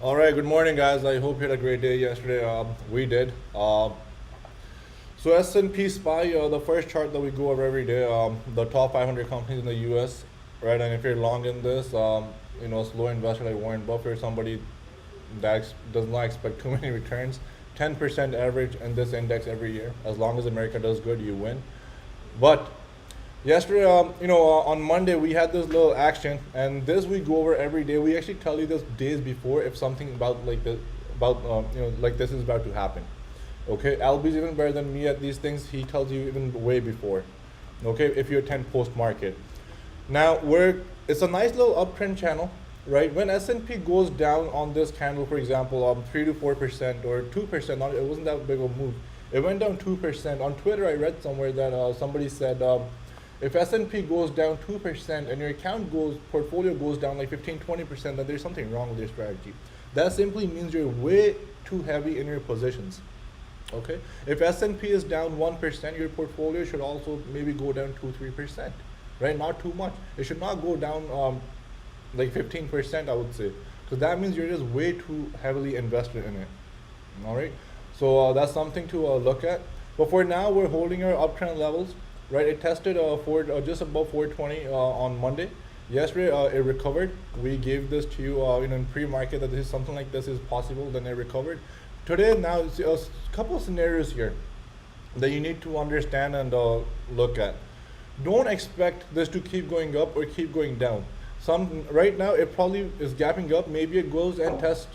All right, good morning, guys. I hope you had a great day yesterday. We did. So S&P SPY, the first chart that we go over every day, the top 500 companies in the U.S., right? And if you're long in this, slow investor like Warren Buffett, somebody that does not expect too many returns, 10% average in this index every year. As long as America does good, you win. But yesterday, on Monday we had this little action, and this we go over every day. We actually tell you this days before if something like this is about to happen. Okay, Albie's even better than me at these things. He tells you even way before. Okay, if you attend post market. Now it's a nice little uptrend channel, right? When S&P goes down on this candle, for example, 3 to 4% or 2%, it wasn't that big of a move. It went down 2%. On Twitter, I read somewhere that somebody said if S&P goes down 2% and your portfolio goes down like 15-20%, then there's something wrong with your strategy. That simply means you're way too heavy in your positions. Okay, if S&P is down 1%, your portfolio should also maybe go down 2-3%, right? Not too much. It should not go down like 15%, I would say, because that means you're just way too heavily invested in it. All right, so that's something to look at. But for now, we're holding our uptrend levels, right? It tested just above 420 on Monday. Yesterday, it recovered. We gave this to you, in pre-market that this is something like this is possible. Then it recovered. Today, now, it's a couple of scenarios here that you need to understand and look at. Don't expect this to keep going up or keep going down. Right now, it probably is gapping up. Maybe it goes and tests.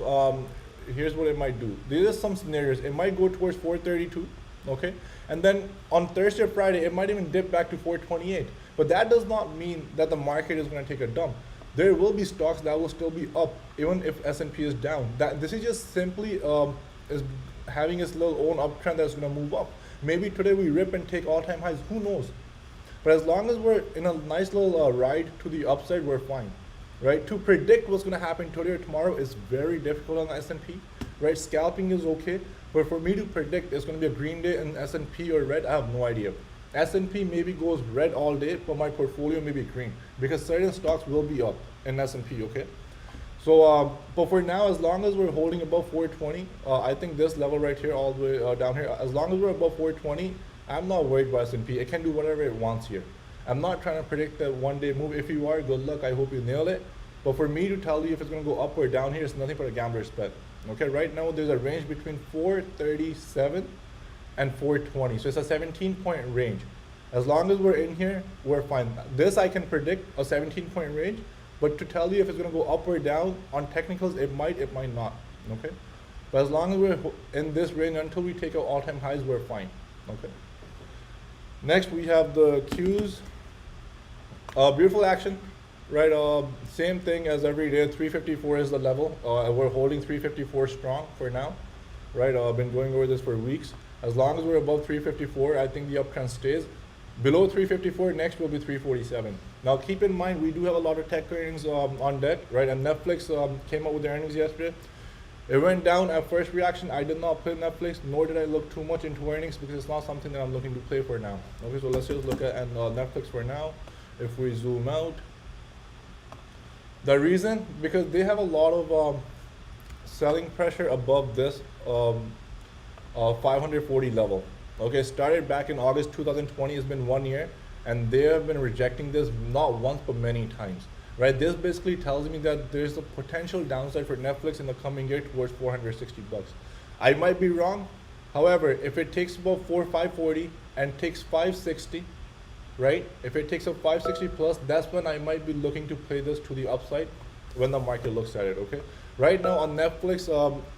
Here's what it might do. These are some scenarios. It might go towards 432, okay? And then on Thursday or Friday, it might even dip back to 428. But that does not mean that the market is going to take a dump. There will be stocks that will still be up, even if S&P is down. This is just simply is having its little own uptrend that's going to move up. Maybe today we rip and take all-time highs. Who knows? But as long as we're in a nice little ride to the upside, we're fine, right? To predict what's going to happen today or tomorrow is very difficult on the S&P, right? Scalping is okay, but for me to predict it's going to be a green day in S&P or red, I have no idea. S&P maybe goes red all day, but my portfolio may be green because certain stocks will be up in S&P, okay? So, but for now, as long as we're holding above 420, I think this level right here, all the way down here, as long as we're above 420, I'm not worried about S&P. It can do whatever it wants here. I'm not trying to predict that one-day move. If you are, good luck. I hope you nail it. But for me to tell you if it's going to go up or down here, it's nothing but a gambler's bet. Okay, right now there's a range between 437 and 420. So it's a 17-point range. As long as we're in here, we're fine. This I can predict, a 17-point range. But to tell you if it's going to go up or down, on technicals, it might not. Okay? But as long as we're in this range until we take out all-time highs, we're fine. Okay? Next, we have the Qs. Beautiful action, right? Same thing as every day. 354 is the level. We're holding 354 strong for now, right? I've been going over this for weeks. As long as we're above 354, I think the uptrend stays. Below 354, next will be 347. Now, keep in mind, we do have a lot of tech earnings on deck, right? And Netflix came out with their earnings yesterday. It went down at first reaction. I did not play Netflix, nor did I look too much into earnings because it's not something that I'm looking to play for now. Okay, so let's just look at Netflix for now. If we zoom out, the reason, because they have a lot of selling pressure above this 540 level. Okay, started back in August 2020. It's been 1 year, and they have been rejecting this not once but many times. Right, this basically tells me that there's a potential downside for Netflix in the coming year towards 460 bucks. I might be wrong. However, if it takes about 540 and takes 560, right? If it takes up 560 plus, that's when I might be looking to play this to the upside when the market looks at it, okay? Right now on Netflix,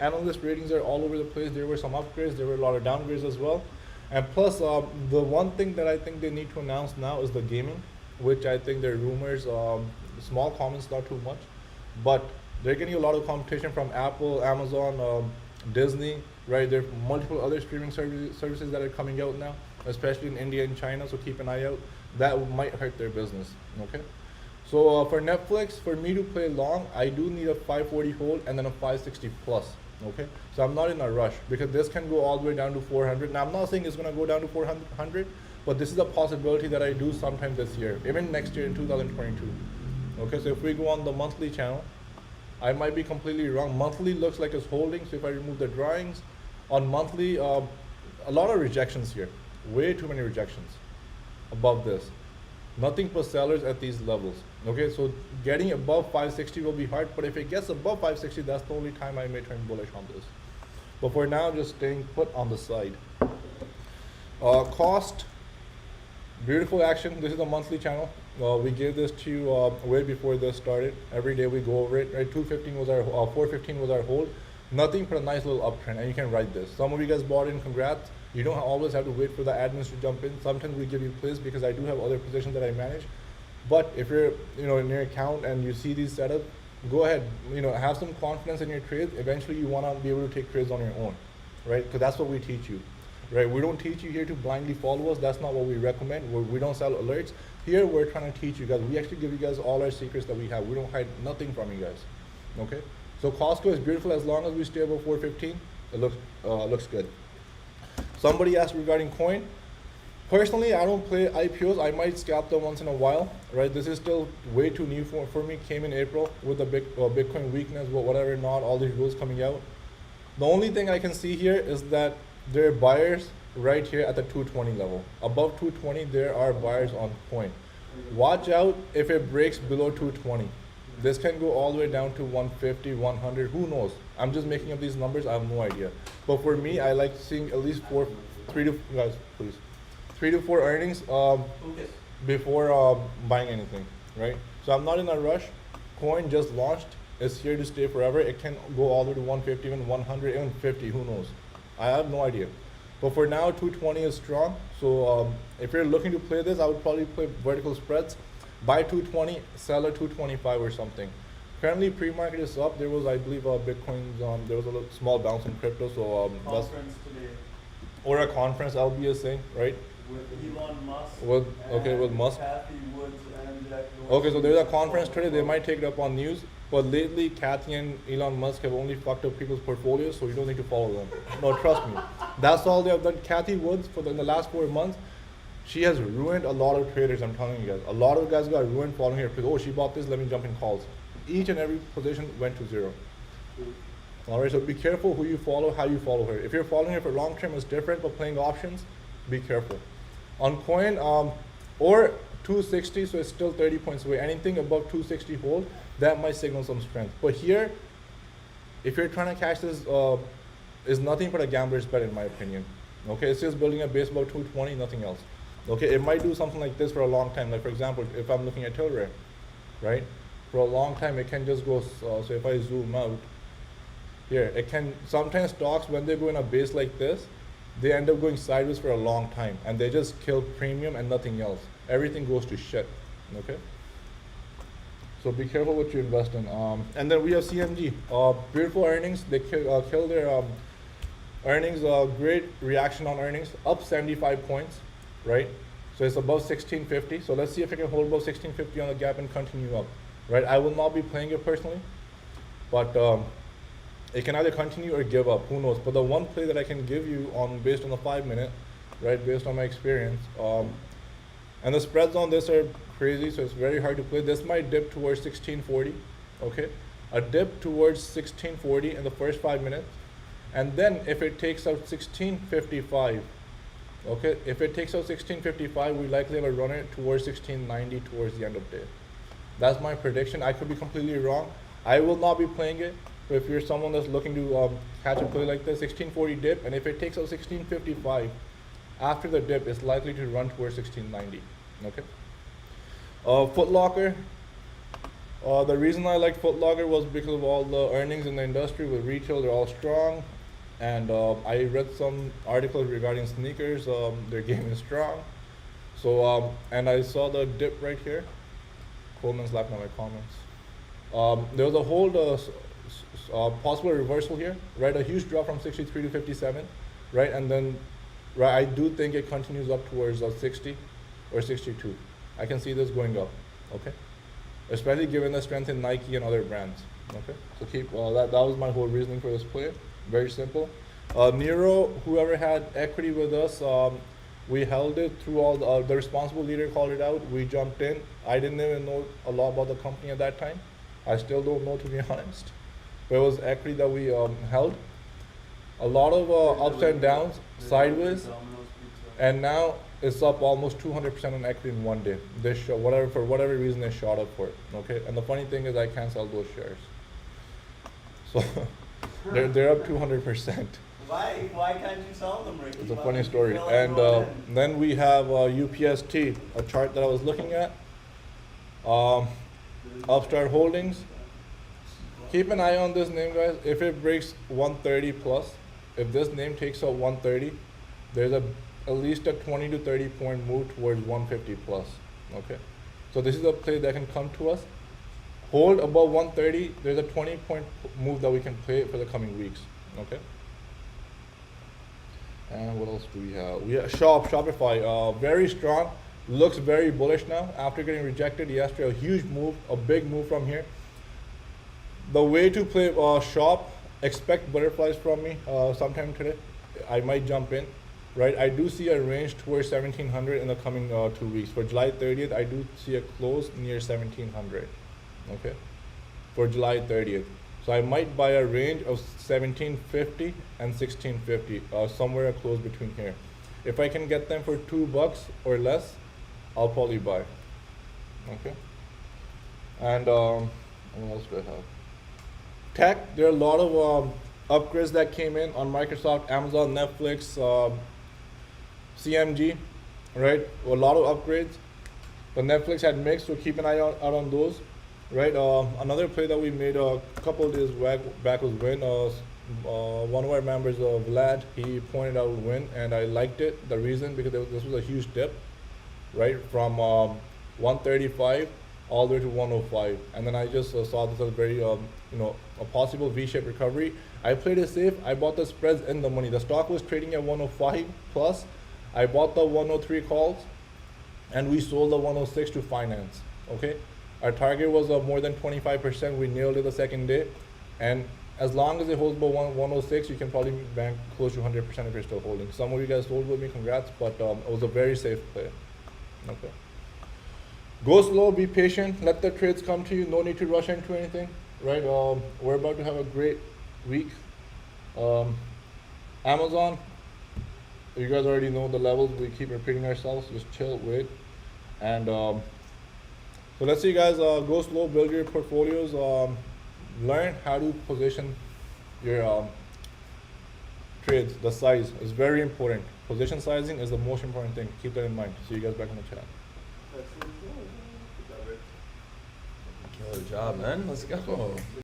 analyst ratings are all over the place. There were some upgrades, there were a lot of downgrades as well. And plus, the one thing that I think they need to announce now is the gaming, which I think there are rumors, small comments, not too much, but they're getting a lot of competition from Apple, Amazon, Disney, right? There are multiple other streaming services that are coming out now, especially in India and China, so keep an eye out. That might hurt their business, okay? So for Netflix, for me to play long, I do need a 540 hold and then a 560 plus, okay? So I'm not in a rush because this can go all the way down to 400. Now I'm not saying it's gonna go down to 400, but this is a possibility that I do sometime this year, even next year in 2022. Okay, so if we go on the monthly channel, I might be completely wrong. Monthly looks like it's holding, so if I remove the drawings, on monthly, a lot of rejections here. Way too many rejections above this. Nothing for sellers at these levels. Okay, so getting above 560 will be hard, but if it gets above 560, that's the only time I may turn bullish on this. But for now, just staying put on the side. Cost, beautiful action. This is a monthly channel. We gave this to you way before this started. Every day we go over it. Right, 215 was our 415 was our hold. Nothing but a nice little uptrend, and you can write this. Some of you guys bought in, congrats. You don't always have to wait for the admins to jump in. Sometimes we give you plays because I do have other positions that I manage. But if you're in your account and you see these setups, go ahead. Have some confidence in your trades. Eventually, you want to be able to take trades on your own, right? Because that's what we teach you, right? We don't teach you here to blindly follow us. That's not what we recommend. We don't sell alerts. Here, we're trying to teach you guys. We actually give you guys all our secrets that we have. We don't hide nothing from you guys, okay? So Costco is beautiful as long as we stay above 415. It looks good. Somebody asked regarding coin. Personally, I don't play IPOs. I might scalp them once in a while, right? This is still way too new for me. Came in April with the big Bitcoin weakness, whatever, not all these rules coming out. The only thing I can see here is that there are buyers right here at the 220 level. Above 220, there are buyers on coin. Watch out if it breaks below 220. This can go all the way down to 150, 100, who knows? I'm just making up these numbers, I have no idea. But for me, I like seeing at least 3 to 4 earnings before buying anything, right? So I'm not in a rush. Coin just launched, it's here to stay forever. It can go all the way to 150, even 100, even 50, who knows? I have no idea. But for now, 220 is strong. So if you're looking to play this, I would probably play vertical spreads. Buy 220, sell at 225 or something. Currently, pre-market is up. There was, I believe, Bitcoin's. There was a little small bounce in crypto. So conference today. Or a conference, LB is saying, right? With Elon Musk. With Musk. Kathy Woods and Jack Okay, so there's a conference today. They might take it up on news. But lately, Kathy and Elon Musk have only fucked up people's portfolios, so you don't need to follow them. No, trust me. That's all they have done. Kathy Woods, in the last 4 months, she has ruined a lot of traders, I'm telling you guys. A lot of guys got ruined following her because, oh, she bought this, let me jump in calls. Each and every position went to zero. All right, so be careful who you follow, how you follow her. If you're following her for long term, it's different, but playing options, be careful. On coin, or 260, so it's still 30 points away. Anything above 260 hold, that might signal some strength. But here, if you're trying to catch this, is nothing but a gambler's bet in my opinion. Okay, it's just building a base above 220, nothing else. Okay, it might do something like this for a long time. Like for example, if I'm looking at Tilray, right? For a long time, it can just go, so if I zoom out, here, it can, sometimes stocks, when they go in a base like this, they end up going sideways for a long time, and they just kill premium and nothing else. Everything goes to shit, okay? So be careful what you invest in. And then we have CMG, beautiful earnings. They kill their earnings, great reaction on earnings, up 75 points, right? So it's above 1650. So let's see if it can hold above 1650 on the gap and continue up, right? I will not be playing it personally, but it can either continue or give up, who knows? But the one play that I can give you based on the 5 minute, right, based on my experience, and the spreads on this are crazy, so it's very hard to play. This might dip towards 1640, okay? A dip towards 1640 in the first 5 minutes, and then if it takes out 1655, okay? If it takes out 1655, we likely have a runner towards 1690 towards the end of the day. That's my prediction. I could be completely wrong. I will not be playing it. But if you're someone that's looking to catch a play like this, 1640 dip, and if it takes out 1655, after the dip, it's likely to run towards 1690, okay? Foot Locker, the reason I like Foot Locker was because of all the earnings in the industry with retail, they're all strong. And I read some articles regarding sneakers, their game is strong. So, and I saw the dip right here. Coleman's laughing at my comments. There was a whole possible reversal here, right? A huge drop from 63 to 57, right? And then, right, I do think it continues up towards 60 or 62. I can see this going up, okay? Especially given the strength in Nike and other brands, okay? So keep, that was my whole reasoning for this play. Very simple. Nero, whoever had equity with us, we held it through all the responsible leader called it out. We jumped in. I didn't even know a lot about the company at that time. I still don't know, to be honest. but it was equity that we held. A lot of ups and downs, sideways, Domino's pizza. and now it's up almost 200% on equity in one day. This whatever for whatever reason they shot up for it. Okay, and the funny thing is I can't sell those shares, so they're up 200%. Why can't you sell them, Ricky? It's a Why funny don't you story. fill And everyone in? then we have UPST, a chart that I was looking at. Um, Upstart Holdings. Keep an eye on this name, guys. If it breaks 130 plus, if this name takes out 130, there's at least a 20 to 30 point move towards 150 plus. Okay, so this is a play that can come to us. Hold above 130. There's a 20 point move that we can play for the coming weeks. Okay. And what else do we have? We have Shopify, very strong. Looks very bullish now after getting rejected yesterday. A huge move, a big move from here. The way to play Shop, expect butterflies from me sometime today. I might jump in, right? I do see a range towards 1700 in the coming 2 weeks. For July 30th, I do see a close near 1700. Okay, for July 30th. So I might buy a range of 1750 and 1650, somewhere close between here. If I can get them for $2 or less, I'll probably buy. Okay. And what else do I have? Tech. There are a lot of upgrades that came in on Microsoft, Amazon, Netflix, CMG, right? A lot of upgrades. But Netflix had mixed, so keep an eye out on those. Right, another play that we made a couple of days back was Win. One of our members, Vlad, he pointed out Win, and I liked it. The reason, because this was a huge dip, right, from 135 all the way to 105, and then I just saw this as very, a possible V-shaped recovery. I played it safe. I bought the spreads in the money. The stock was trading at 105 plus. I bought the 103 calls, and we sold the 106 to finance. Okay. Our target was more than 25%. We nailed it the second day. And as long as it holds below 106, you can probably bank close to 100% if you're still holding. Some of you guys sold with me, congrats, but it was a very safe play. Okay. Go slow, be patient, let the trades come to you. No need to rush into anything, right? We're about to have a great week. Amazon, you guys already know the levels. We keep repeating ourselves. Just chill, wait. And so let's see, guys, go slow, build your portfolios, learn how to position your trades. The size is very important. Position sizing is the most important thing. Keep that in mind. See you guys back in the chat. That's it. Good job, Rick. Killer job, man. Let's go.